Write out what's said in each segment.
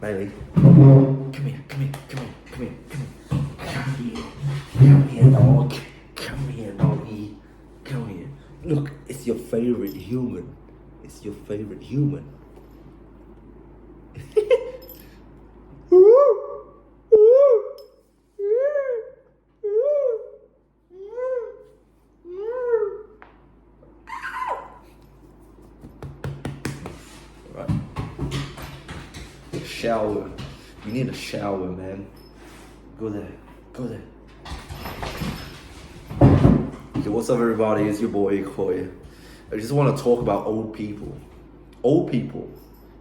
Bailey, come here, come here, come here, come here, come here, come here, dog, come here, doggy, come here. Look, it's your favorite human. It's your favorite human. Right. Shower. You need a shower, man. Go there. Go there. Okay, what's up, everybody? It's your boy Koi. I just want to talk about old people. Old people.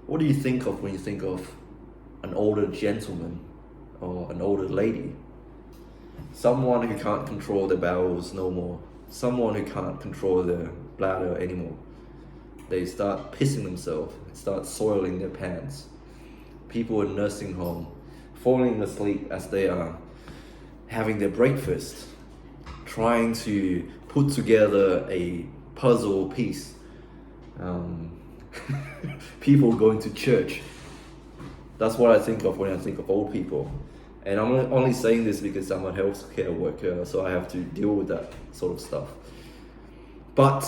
What do you think of when you think of an older gentleman or an older lady? Someone who can't control their bowels no more. Someone who can't control their bladder anymore. They start pissing themselves, start soiling their pants. People in nursing home falling asleep as they are having their breakfast, trying to put together a puzzle piece. People going to church. That's what I think of when I think of old people. And I'm only saying this because I'm a healthcare worker, so I have to deal with that sort of stuff. But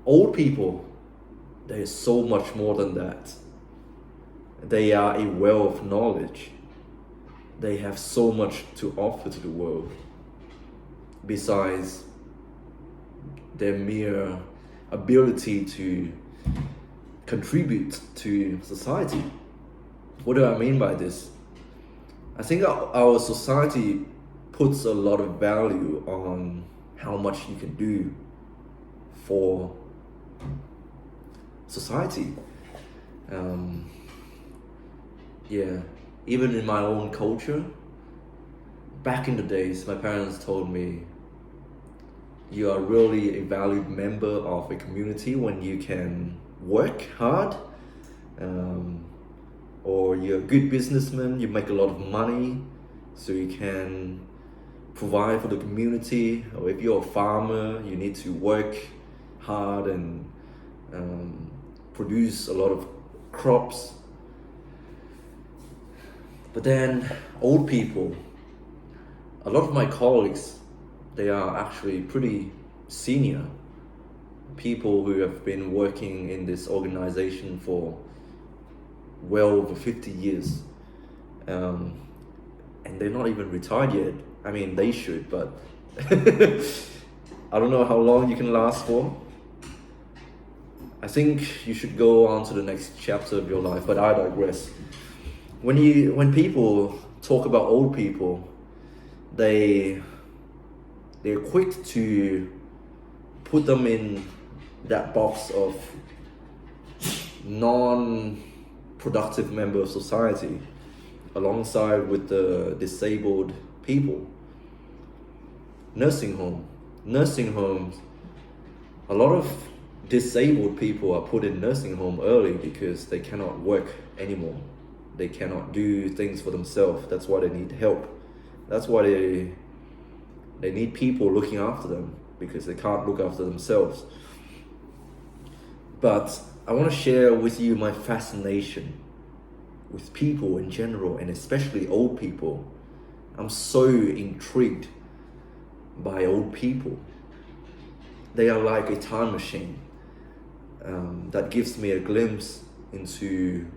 old people, there is so much more than that. They are a well of knowledge. They have so much to offer to the world, besides their mere ability to contribute to society. What do I mean by this? I think our society puts a lot of value on how much you can do for society. Even in my own culture, back in the days, my parents told me, you are really a valued member of a community when you can work hard, or you're a good businessman, you make a lot of money, so you can provide for the community. Or if you're a farmer, you need to work hard and produce a lot of crops. But then old people, a lot of my colleagues, they are actually pretty senior people who have been working in this organization for well over 50 years. And they're not even retired yet. I mean, they should, but I don't know how long you can last for. I think you should go on to the next chapter of your life, but I digress. When people talk about old people, they're quick to put them in that box of non-productive member of society, alongside with the disabled people. Nursing homes, a lot of disabled people are put in nursing home early because they cannot work anymore. They cannot do things for themselves. That's why they need help. That's why they need people looking after them, because they can't look after themselves. But I want to share with you my fascination with people in general, and especially old people. I'm so intrigued by old people. They are like a time machine that gives me a glimpse into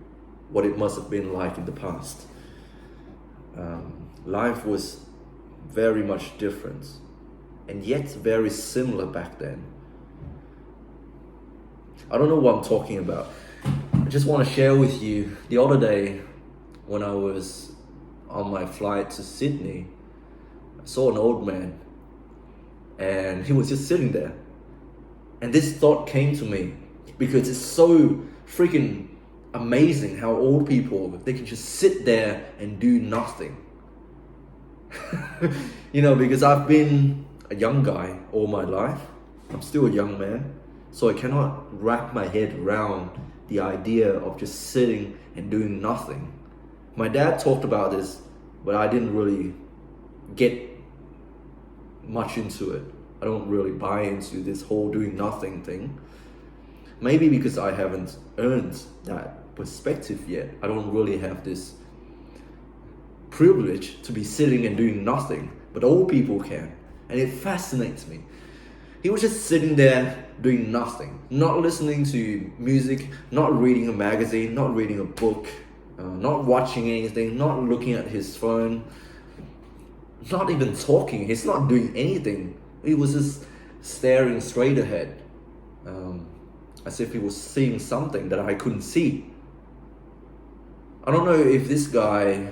what it must have been like in the past. Life was very much different, and yet very similar back then. I don't know what I'm talking about. I just want to share with you, the other day when I was on my flight to Sydney, I saw an old man, and he was just sitting there. And this thought came to me, because it's so freaking amazing how old people, they can just sit there and do nothing. Because I've been a young guy all my life. I'm still a young man, so I cannot wrap my head around the idea of just sitting and doing nothing. My dad talked about this, but I didn't really get much into it. I don't really buy into this whole doing nothing thing. Maybe because I haven't earned that perspective yet. I don't really have this privilege to be sitting and doing nothing, but old people can. And it fascinates me. He was just sitting there doing nothing, not listening to music, not reading a magazine, not reading a book, not watching anything, not looking at his phone, not even talking. He's not doing anything. He was just staring straight ahead, as if he was seeing something that I couldn't see. I don't know if this guy,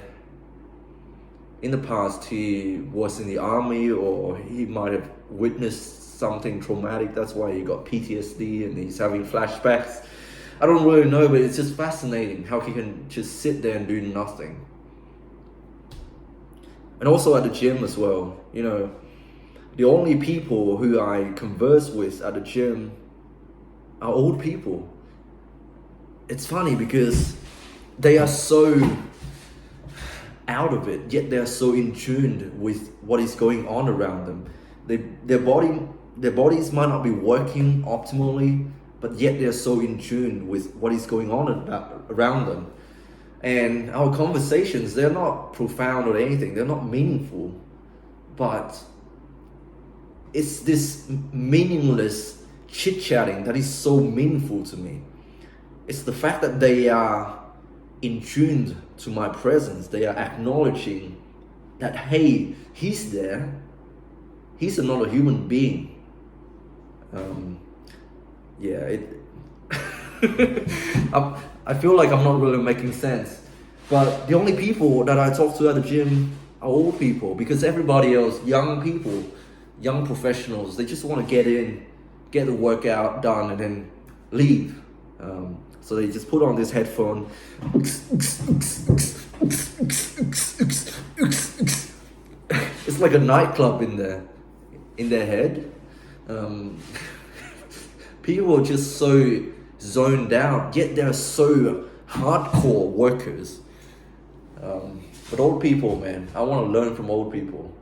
in the past, he was in the army, or he might have witnessed something traumatic. That's why he got PTSD and he's having flashbacks. I don't really know, but it's just fascinating how he can just sit there and do nothing. And also at the gym as well, you know, the only people who I converse with at the gym are old people. It's funny because they are so out of it, yet they are so in tune with what is going on around them. Their bodies might not be working optimally, but yet they're so in tune with what is going on around them. And our conversations, they're not profound or anything, they're not meaningful, but it's this meaningless chit-chatting that is so meaningful to me. It's the fact that they are in tune to my presence. They are acknowledging that, hey, he's there. He's another human being. I feel like I'm not really making sense. But the only people that I talk to at the gym are old people, because everybody else, young people, young professionals, they just want to get in, get the workout done, and then leave. So they just put on this headphone. It's like a nightclub in their head. People are just so zoned out, yet they're so hardcore workers. But old people, man, I want to learn from old people.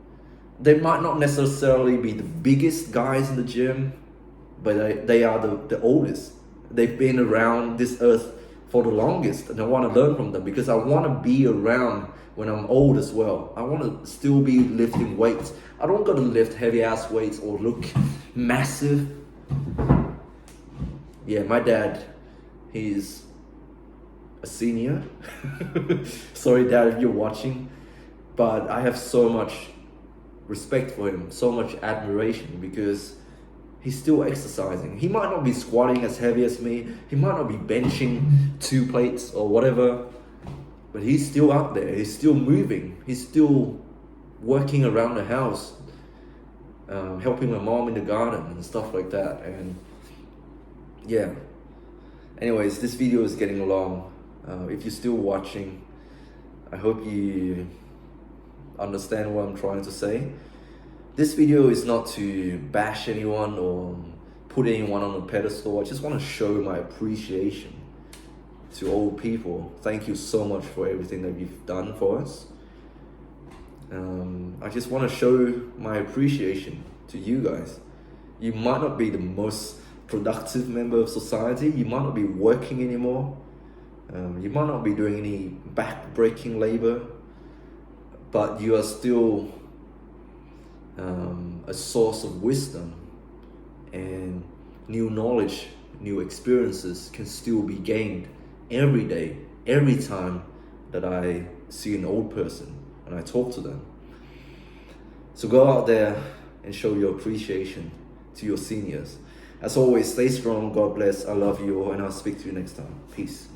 They might not necessarily be the biggest guys in the gym, but they are the oldest. They've been around this earth for the longest, and I want to learn from them, because I want to be around when I'm old as well. I want to still be lifting weights. I don't got to lift heavy ass weights or look massive. Yeah, my dad, he's a senior. Sorry, Dad, if you're watching, but I have so much respect for him, so much admiration, because he's still exercising. He might not be squatting as heavy as me, he might not be benching 2 plates or whatever, but he's still out there, he's still moving, he's still working around the house, helping my mom in the garden and stuff like that. And yeah, anyways, this video is getting long. If you're still watching, I hope you understand what I'm trying to say. This video is not to bash anyone or put anyone on a pedestal. I just want to show my appreciation to old people. Thank you so much for everything that you've done for us. I just want to show my appreciation to you guys. You might not be the most productive member of society. You might not be working anymore. You might not be doing any back-breaking labor, but you are still a source of wisdom, and new knowledge, new experiences can still be gained every day, every time that I see an old person and I talk to them. So go out there and show your appreciation to your seniors. As always, stay strong, God bless, I love you all, and I'll speak to you next time. Peace.